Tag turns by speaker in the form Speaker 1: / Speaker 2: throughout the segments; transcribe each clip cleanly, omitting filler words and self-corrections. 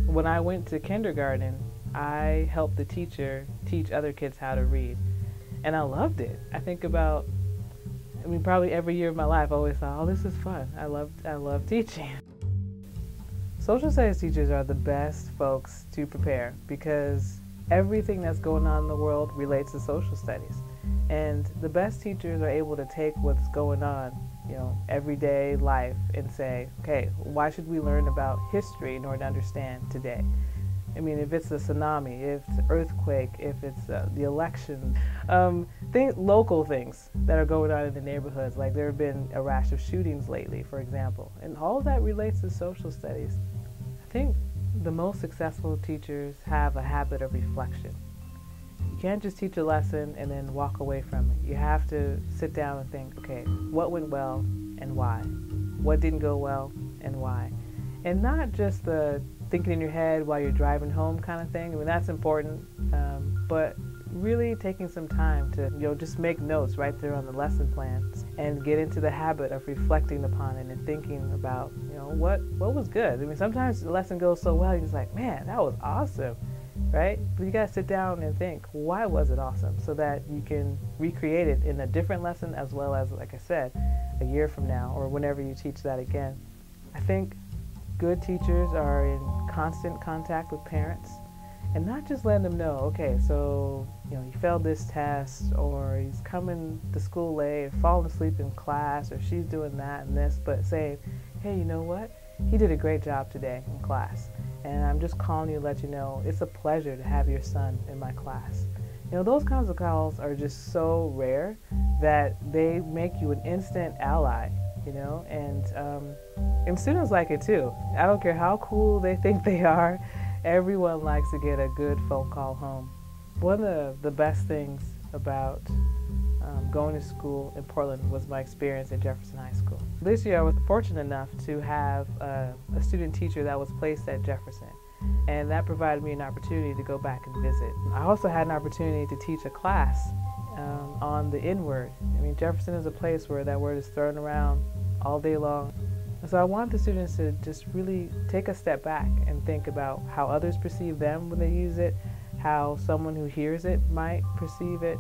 Speaker 1: When I went to kindergarten, I helped the teacher teach other kids how to read. And I loved it. I think about, probably every year of my life I always thought, oh, this is fun. I love teaching. Social studies teachers are the best folks to prepare because everything that's going on in the world relates to social studies. And the best teachers are able to take what's going on, everyday life and say, okay, why should we learn about history in order to understand today? If it's a tsunami, if it's an earthquake, if it's the election, local things that are going on in the neighborhoods, like there have been a rash of shootings lately, for example. And all of that relates to social studies. I think the most successful teachers have a habit of reflection. You can't just teach a lesson and then walk away from it. You have to sit down and think, okay, what went well and why? What didn't go well and why? And not just the thinking in your head while you're driving home kind of thing. That's important, but really taking some time to just make notes right there on the lesson plan and get into the habit of reflecting upon it and thinking about what was good. Sometimes the lesson goes so well, you're just like, man, that was awesome, right? But you got to sit down and think, why was it awesome, so that you can recreate it in a different lesson, as well as, like I said, a year from now or whenever you teach that again. I think good teachers are in constant contact with parents, and not just letting them know, okay, so he failed this test, or he's coming to school late, falling asleep in class, or she's doing that and this, but saying, hey, you know what? He did a great job today in class, and I'm just calling you to let you know it's a pleasure to have your son in my class. Those kinds of calls are just so rare that they make you an instant ally, and students like it too. I don't care how cool they think they are, everyone likes to get a good phone call home. One of the best things about going to school in Portland was my experience at Jefferson High School. This year I was fortunate enough to have a student teacher that was placed at Jefferson, and that provided me an opportunity to go back and visit. I also had an opportunity to teach a class on the N-word. Jefferson is a place where that word is thrown around all day long. And so I want the students to just really take a step back and think about how others perceive them when they use it, how someone who hears it might perceive it.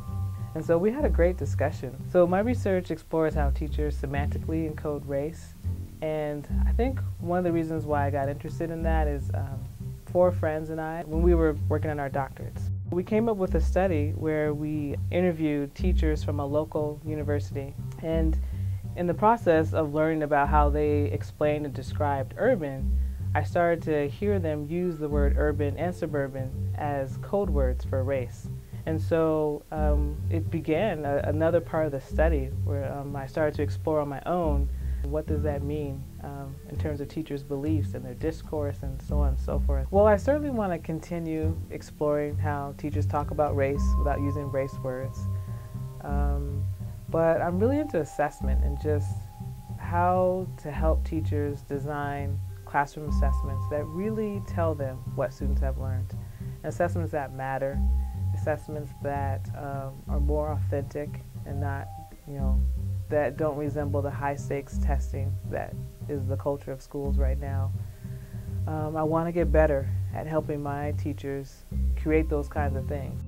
Speaker 1: And so we had a great discussion. So my research explores how teachers semantically encode race. And I think one of the reasons why I got interested in that is 4 friends and I, when we were working on our doctorates, we came up with a study where we interviewed teachers from a local university. And in the process of learning about how they explained and described urban, I started to hear them use the word urban and suburban as code words for race. And so it began another part of the study where I started to explore on my own, what does that mean in terms of teachers' beliefs and their discourse and so on and so forth. Well, I certainly want to continue exploring how teachers talk about race without using race words. But I'm really into assessment and just how to help teachers design classroom assessments that really tell them what students have learned. Assessments that matter, assessments that are more authentic and not, that don't resemble the high-stakes testing that is the culture of schools right now. I want to get better at helping my teachers create those kinds of things.